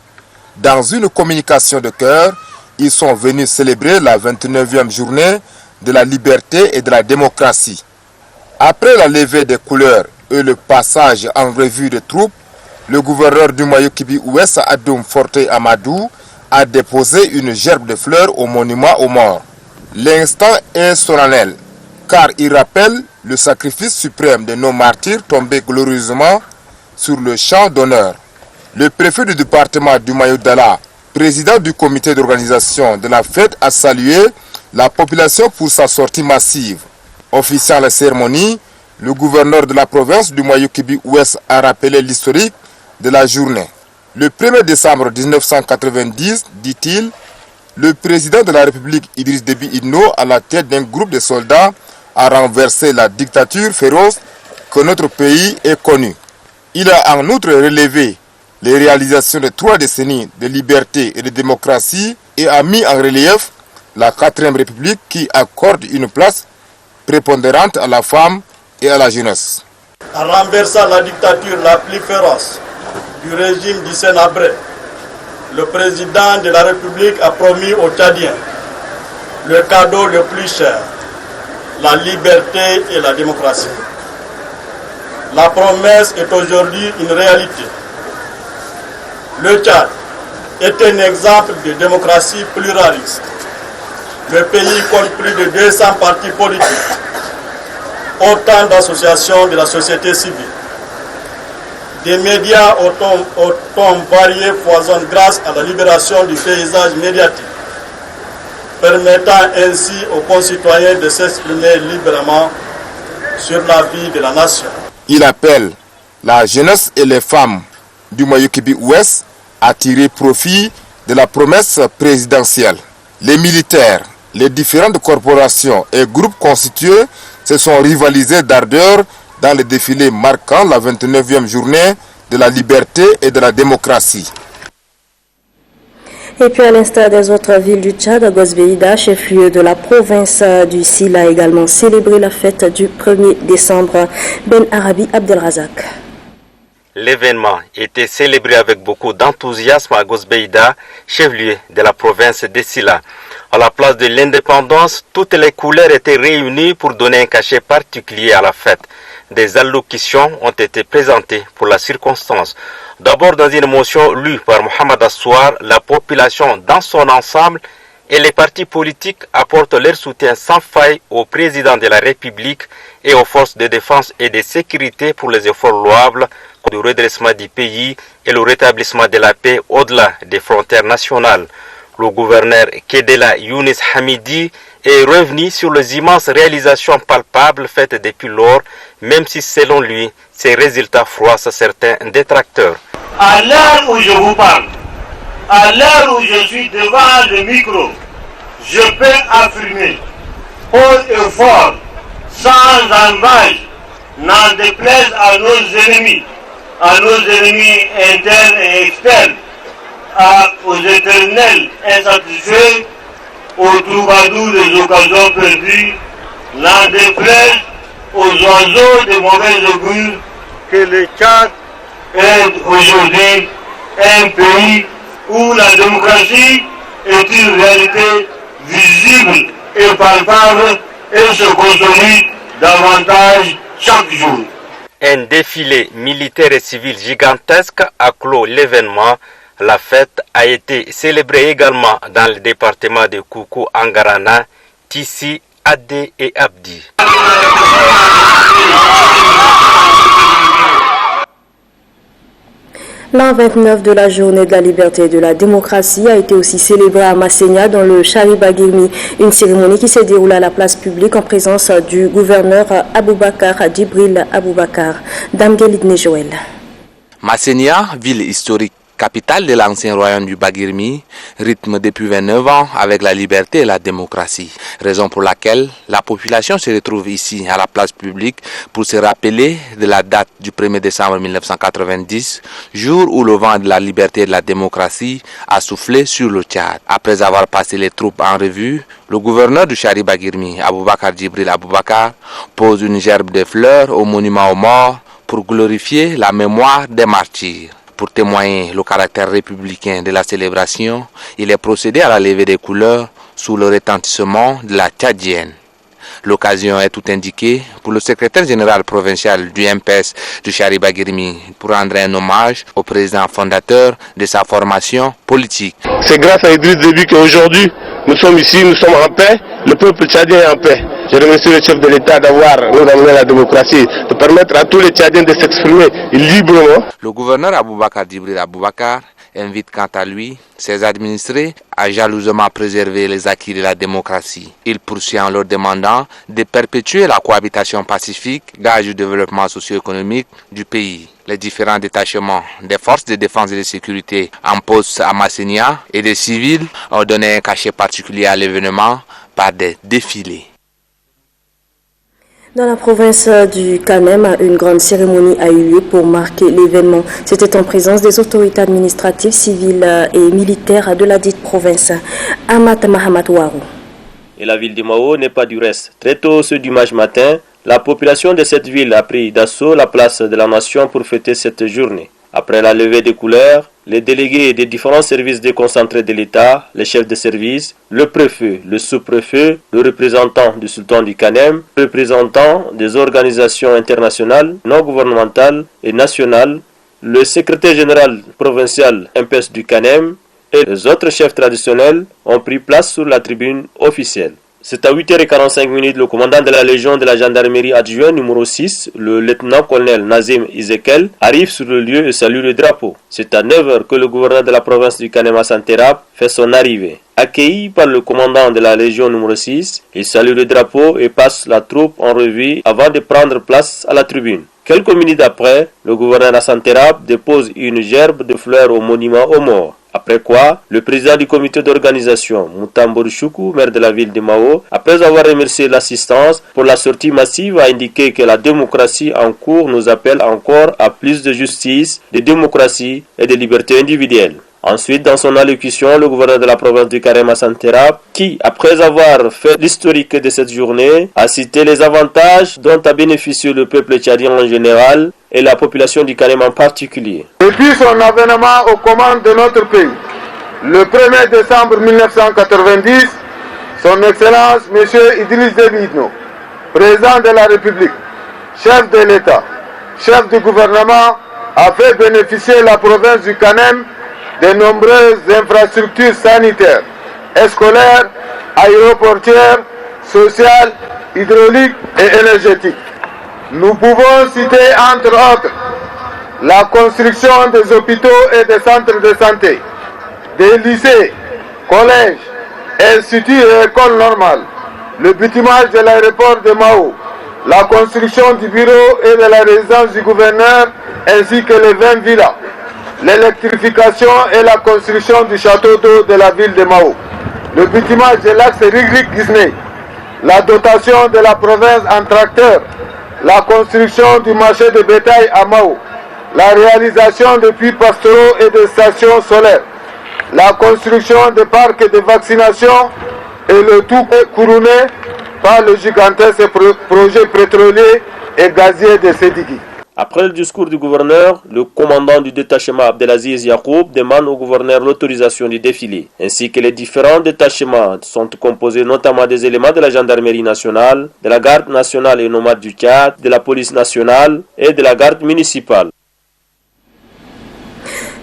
Dans une communication de cœur, ils sont venus célébrer la 29e journée de la liberté et de la démocratie. Après la levée des couleurs et le passage en revue des troupes, le gouverneur du Mayo-Kébi-Ouest, Adoum Forte Amadou, a déposé une gerbe de fleurs au monument aux morts. L'instant est solennel, car il rappelle le sacrifice suprême de nos martyrs tombés glorieusement sur le champ d'honneur. Le préfet du département du Mayo-Dala, président du comité d'organisation de la fête, a salué la population pour sa sortie massive. Officiant la cérémonie, le gouverneur de la province du Mayo-Kébi-Ouest a rappelé l'historique de la journée. Le 1er décembre 1990, dit-il, le président de la République Idriss Déby Itno, à la tête d'un groupe de soldats, a renversé la dictature féroce que notre pays est connu. Il a en outre relevé les réalisations de 3 décennies de liberté et de démocratie et a mis en relief la 4e République qui accorde une place prépondérante à la femme et à la jeunesse. En renversant la dictature la plus féroce du régime du Sénabré, le président de la République a promis aux Tchadiens le cadeau le plus cher, la liberté et la démocratie. La promesse est aujourd'hui une réalité. Le Tchad est un exemple de démocratie pluraliste. Le pays compte plus de 200 partis politiques, autant d'associations de la société civile. Des médias au ton varié foisonnent grâce à la libération du paysage médiatique, permettant ainsi aux concitoyens de s'exprimer librement sur la vie de la nation. Il appelle la jeunesse et les femmes du Mayo-Kébi-Ouest à tirer profit de la promesse présidentielle. Les militaires, les différentes corporations et groupes constitués se sont rivalisés d'ardeur dans le défilé marquant la 29e journée de la liberté et de la démocratie. Et puis à l'instar des autres villes du Tchad, Gosbeïda, chef-lieu de la province du Sila, a également célébré la fête du 1er décembre. Ben Arabi Abdelrazak. L'événement était célébré avec beaucoup d'enthousiasme à Gosbeïda, chef-lieu de la province de Sila. À la place de l'indépendance, toutes les couleurs étaient réunies pour donner un cachet particulier à la fête. Des allocutions ont été présentées pour la circonstance. D'abord, dans une motion lue par Mohamed Assouar, la population dans son ensemble et les partis politiques apportent leur soutien sans faille au président de la République et aux forces de défense et de sécurité pour les efforts louables du redressement du pays et le rétablissement de la paix au-delà des frontières nationales. Le gouverneur Kedela Younis Hamidi est revenu sur les immenses réalisations palpables faites depuis lors, même si selon lui, ces résultats froissent certains détracteurs. À l'heure où je vous parle, à l'heure où je suis devant le micro, je peux affirmer haut et fort, sans embâche, n'en déplaise à nos ennemis internes et externes, aux éternels insatisfaits, aux troubadours des occasions perdues, n'en déplaise aux oiseaux de mauvais augure, que le Tchad est aujourd'hui un pays où la démocratie est une réalité visible et palpable et se consolide davantage chaque jour. Un défilé militaire et civil gigantesque a clos l'événement. La fête a été célébrée également dans le département de Koukou, Angarana, Tissi, Adé et Abdi. L'an 29 de la journée de la liberté et de la démocratie a été aussi célébrée à Massénia dans le Chariba-Guirmi, une cérémonie qui s'est déroulée à la place publique en présence du gouverneur Aboubakar Djibril Aboubakar. Damgelidne Joël. Massénia, ville historique, capitale de l'ancien royaume du Bagirmi, rythme depuis 29 ans avec la liberté et la démocratie. Raison pour laquelle la population se retrouve ici à la place publique pour se rappeler de la date du 1er décembre 1990, jour où le vent de la liberté et de la démocratie a soufflé sur le Tchad. Après avoir passé les troupes en revue, le gouverneur du Chariba-Guirmi, Aboubakar Djibril Aboubakar, pose une gerbe de fleurs au monument aux morts pour glorifier la mémoire des martyrs. Pour témoigner le caractère républicain de la célébration, il est procédé à la levée des couleurs sous le retentissement de la tchadienne. L'occasion est tout indiquée pour le secrétaire général provincial du MPS du Chariba-Guirmi pour rendre un hommage au président fondateur de sa formation politique. C'est grâce à Idriss Déby qu'aujourd'hui nous sommes ici, nous sommes en paix, le peuple tchadien est en paix. Je remercie le chef de l'État d'avoir nous amené la démocratie, de permettre à tous les Tchadiens de s'exprimer librement. Le gouverneur Aboubakar Djibril Aboubakar invite quant à lui ses administrés à jalousement préserver les acquis de la démocratie. Il poursuit en leur demandant de perpétuer la cohabitation pacifique, gage du développement socio-économique du pays. Les différents détachements des forces de défense et de sécurité en poste à Massénia et des civils ont donné un cachet particulier à l'événement par des défilés. Dans la province du Kanem, une grande cérémonie a eu lieu pour marquer l'événement. C'était en présence des autorités administratives, civiles et militaires de la dite province. Amat Mahamat Warou. Et la ville de Mao n'est pas du reste. Très tôt ce dimanche matin, la population de cette ville a pris d'assaut la place de la nation pour fêter cette journée. Après la levée des couleurs, les délégués des différents services déconcentrés de l'État, les chefs de service, le préfet, le sous-préfet, le représentant du sultan du Kanem, le représentant des organisations internationales, non gouvernementales et nationales, le secrétaire général provincial MPS du Kanem et les autres chefs traditionnels ont pris place sur la tribune officielle. C'est à 8h45 le commandant de la Légion de la gendarmerie adjoint numéro 6, le lieutenant-colonel Nazim Izekel, arrive sur le lieu et salue le drapeau. C'est à 9h que le gouverneur de la province du Kanem Hassan Terab fait son arrivée. Accueilli par le commandant de la Légion numéro 6, il salue le drapeau et passe la troupe en revue avant de prendre place à la tribune. Quelques minutes après, le gouverneur Hassan Terab dépose une gerbe de fleurs au monument aux morts. Après quoi, le président du comité d'organisation, Moutambour Choukou, maire de la ville de Mao, après avoir remercié l'assistance pour la sortie massive, a indiqué que la démocratie en cours nous appelle encore à plus de justice, de démocratie et de liberté individuelle. Ensuite, dans son allocution, le gouverneur de la province du Kanem Hassan Terab, qui, après avoir fait l'historique de cette journée, a cité les avantages dont a bénéficié le peuple tchadien en général et la population du Kanem en particulier. Depuis son avènement aux commandes de notre pays, le 1er décembre 1990, son Excellence M. Idriss Déby Itno, président de la République, chef de l'État, chef du gouvernement, a fait bénéficier la province du Kanem de nombreuses infrastructures sanitaires, scolaires, aéroportières, sociales, hydrauliques et énergétiques. Nous pouvons citer entre autres la construction des hôpitaux et des centres de santé, des lycées, collèges, instituts et écoles normales, le bitumage de l'aéroport de Mao, la construction du bureau et de la résidence du gouverneur ainsi que les 20 villas, l'électrification et la construction du château d'eau de la ville de Mao, le bitumage de l'axe Rigrig-Guisney, la dotation de la province en tracteurs, la construction du marché de bétail à Mao, la réalisation de puits pastoraux et de stations solaires, la construction de parcs de vaccination et le tout couronné par le gigantesque projet pétrolier et gazier de Sédiki. Après le discours du gouverneur, le commandant du détachement Abdelaziz Yacoub demande au gouverneur l'autorisation du défilé, ainsi que les différents détachements sont composés notamment des éléments de la gendarmerie nationale, de la garde nationale et nomade du Tchad, de la police nationale et de la garde municipale.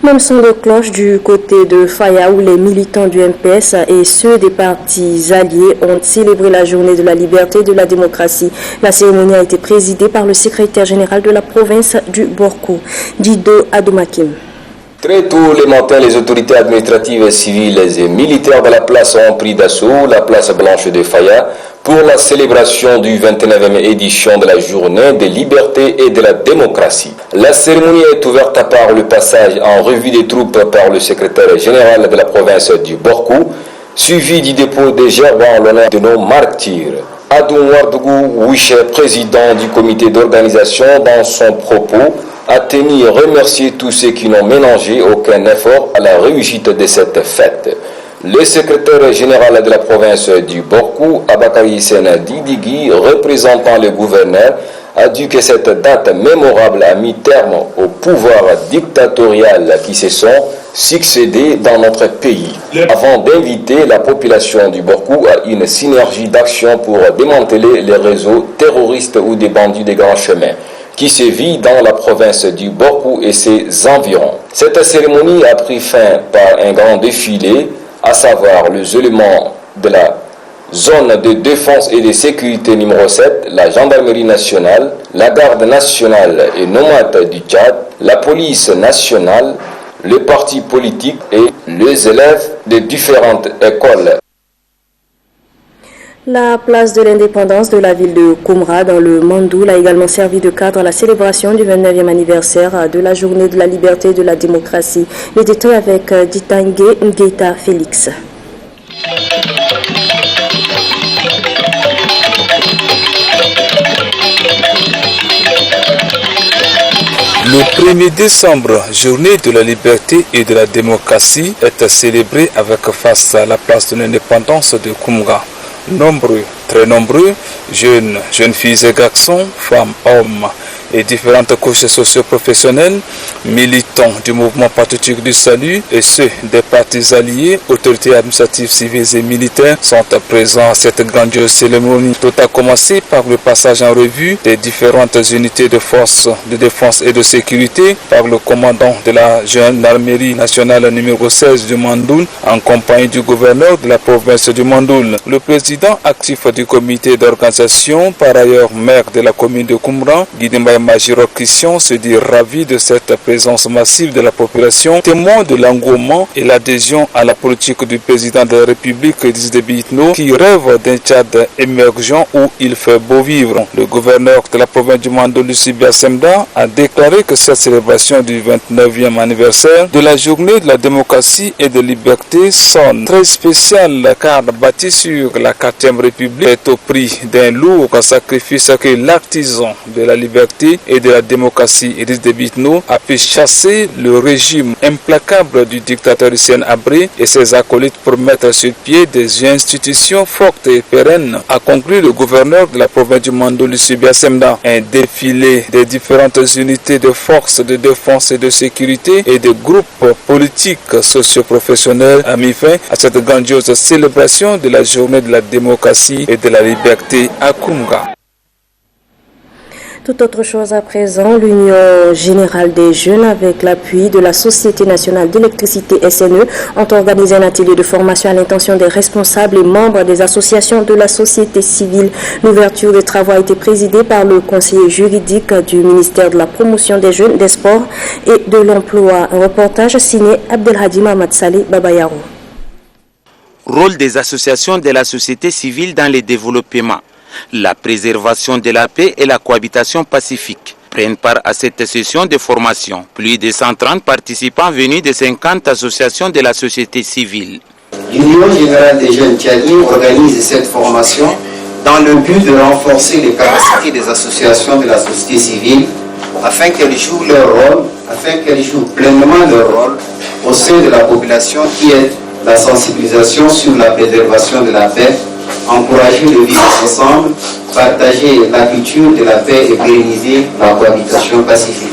Même son de cloche du côté de Faya où les militants du MPS et ceux des partis alliés ont célébré la journée de la liberté et de la démocratie. La cérémonie a été présidée par le secrétaire général de la province du Borkou, Dido Adoumakim. Très tôt le matin, les autorités administratives, civiles et militaires de la place ont pris d'assaut la place blanche de Faya pour la célébration du 29e édition de la journée de liberté et de la démocratie. La cérémonie est ouverte par le passage en revue des troupes par le secrétaire général de la province du Borkou, suivi du dépôt des gerbes en l'honneur de nos martyrs. Adoum Wardougou Wiche, président du comité d'organisation, dans son propos, a tenu à remercier tous ceux qui n'ont ménagé aucun effort à la réussite de cette fête. Le secrétaire général de la province du Borkou, Abakari Sena Didigui, représentant le gouverneur, a dit que cette date mémorable a mis terme au pouvoir dictatorial qui se sont succédés dans notre pays, avant d'inviter la population du Borkou à une synergie d'action pour démanteler les réseaux terroristes ou des bandits des grands chemins qui sévit dans la province du Borkou et ses environs. Cette cérémonie a pris fin par un grand défilé, à savoir les éléments de la zone de défense et de sécurité numéro 7, la gendarmerie nationale, la garde nationale et nomade du Tchad, la police nationale, les partis politiques et les élèves de différentes écoles. La place de l'indépendance de la ville de Koumra dans le Mandoul a également servi de cadre à la célébration du 29e anniversaire de la journée de la liberté et de la démocratie. Les détails avec Ditangé Ngueta Félix. Le 1er décembre, journée de la liberté et de la démocratie, est célébrée avec face à la place de l'indépendance de Koumra. Nombreux, très nombreux, jeunes filles et garçons, femmes, hommes et différentes couches socio-professionnelles, militants du mouvement patriotique du salut et ceux des partis alliés, autorités administratives, civiles et militaires sont présents à cette grandiose cérémonie. Tout a commencé par le passage en revue des différentes unités de forces de défense et de sécurité par le commandant de la gendarmerie nationale numéro 16 du Mandoul en compagnie du gouverneur de la province du Mandoul. Le président actif du comité d'organisation, par ailleurs maire de la commune de Koumra, Guidembaye Majiro Christian, se dit ravi de cette présence massive de la population, témoin de l'engouement et l'adhésion à la politique du président de la République, Idriss Déby Itno, qui rêve d'un Tchad émergent où il fait beau vivre. Le gouverneur de la province du Mandoul, Lucie Biasemda, a déclaré que cette célébration du 29e anniversaire de la journée de la démocratie et de liberté sonne très spéciale car bâtie sur la 4e République est au prix d'un lourd sacrifice que l'artisan de la liberté et de la démocratie Idriss Déby Itno a pu chasser le régime implacable du dictateur Hissène Habré et ses acolytes pour mettre sur pied des institutions fortes et pérennes, a conclu le gouverneur de la province du Mandoul, Lucie Biasemda. Un défilé des différentes unités de forces de défense et de sécurité et de groupes politiques socio-professionnels a mis fin à cette grandiose célébration de la journée de la démocratie et de la liberté à Koumra. Tout autre chose à présent, l'Union générale des jeunes, avec l'appui de la Société nationale d'électricité SNE, ont organisé un atelier de formation à l'intention des responsables et membres des associations de la société civile. L'ouverture des travaux a été présidée par le conseiller juridique du ministère de la Promotion des Jeunes, des Sports et de l'Emploi. Un reportage signé Abdelhadi Mohamed Saleh Babayaro. rôle des associations de la société civile dans le développement, la préservation de la paix et la cohabitation pacifique. Prennent part à cette session de formation plus de 130 participants venus de 50 associations de la société civile. L'Union générale des jeunes tchadiens organise cette formation dans le but de renforcer les capacités des associations de la société civile afin qu'elles jouent pleinement leur rôle au sein de la population qui est la sensibilisation sur la préservation de la paix, encourager le vivre ensemble, partager la culture de la paix et pérenniser la cohabitation pacifique.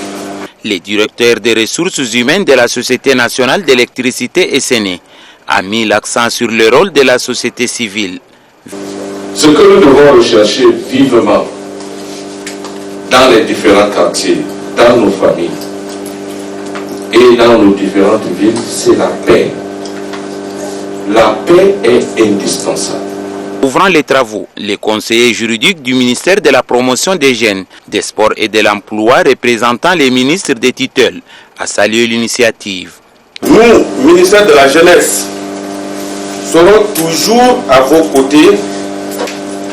Le directeur des ressources humaines de la Société nationale d'électricité SNE a mis l'accent sur le rôle de la société civile. Ce que nous devons rechercher vivement dans les différents quartiers, dans nos familles et dans nos différentes villes, c'est la paix. La paix est indispensable. Ouvrant les travaux, les conseillers juridiques du ministère de la Promotion des Jeunes, des Sports et de l'Emploi représentant les ministres des tutelles a salué l'initiative. Nous, ministère de la Jeunesse, serons toujours à vos côtés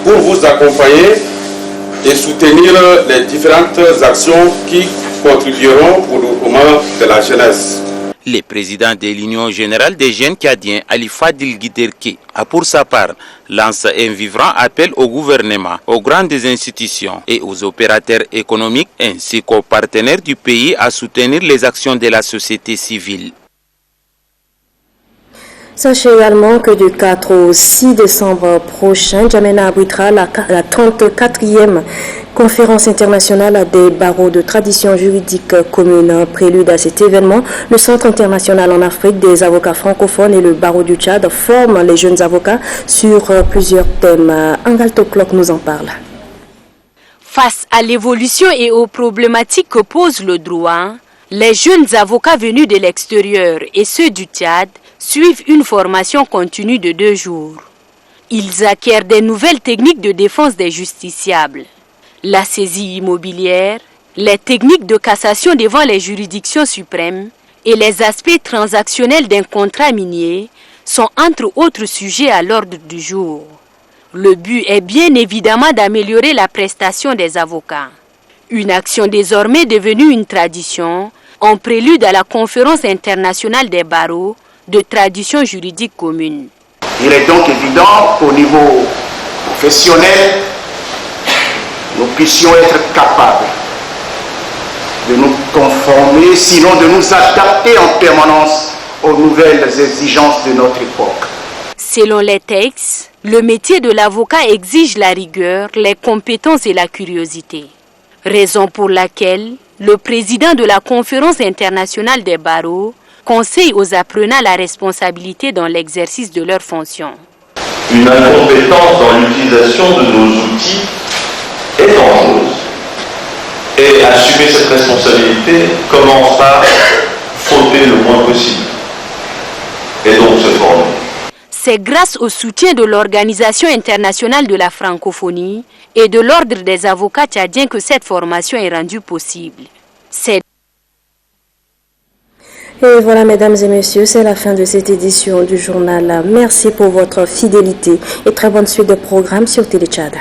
pour vous accompagner et soutenir les différentes actions qui contribueront au développement de la jeunesse. Le président de l'Union générale des jeunes tchadiens, Ali Fadil Guiterke, a pour sa part lancé un vibrant appel au gouvernement, aux grandes institutions et aux opérateurs économiques ainsi qu'aux partenaires du pays à soutenir les actions de la société civile. Sachez également que du 4 au 6 décembre prochain, N'Djamena abritera la 34e conférence internationale des barreaux de tradition juridique commune. Prélude à cet événement, le Centre international en Afrique des avocats francophones et le barreau du Tchad forment les jeunes avocats sur plusieurs thèmes. Angalto Clock nous en parle. Face à l'évolution et aux problématiques que pose le droit, les jeunes avocats venus de l'extérieur et ceux du Tchad suivent une formation continue de 2 jours. Ils acquièrent des nouvelles techniques de défense des justiciables, la saisie immobilière, les techniques de cassation devant les juridictions suprêmes et les aspects transactionnels d'un contrat minier sont entre autres sujets à l'ordre du jour. Le but est bien évidemment d'améliorer la prestation des avocats. Une action désormais devenue une tradition en prélude à la conférence internationale des barreaux de tradition juridique commune. Il est donc évident qu'au niveau professionnel, nous puissions être capables de nous conformer, sinon de nous adapter en permanence aux nouvelles exigences de notre époque. Selon les textes, le métier de l'avocat exige la rigueur, les compétences et la curiosité. Raison pour laquelle le président de la conférence internationale des barreaux conseille aux apprenants la responsabilité dans l'exercice de leurs fonctions. Une incompétence dans l'utilisation de nos outils est dangereuse. Et assumer cette responsabilité commence par fauter le moins possible. Et donc se former. C'est grâce au soutien de l'Organisation internationale de la francophonie et de l'Ordre des avocats tchadiens que cette formation est rendue possible. Et voilà, mesdames et messieurs, c'est la fin de cette édition du journal. Merci pour votre fidélité et très bonne suite de programmes sur Télé Tchad.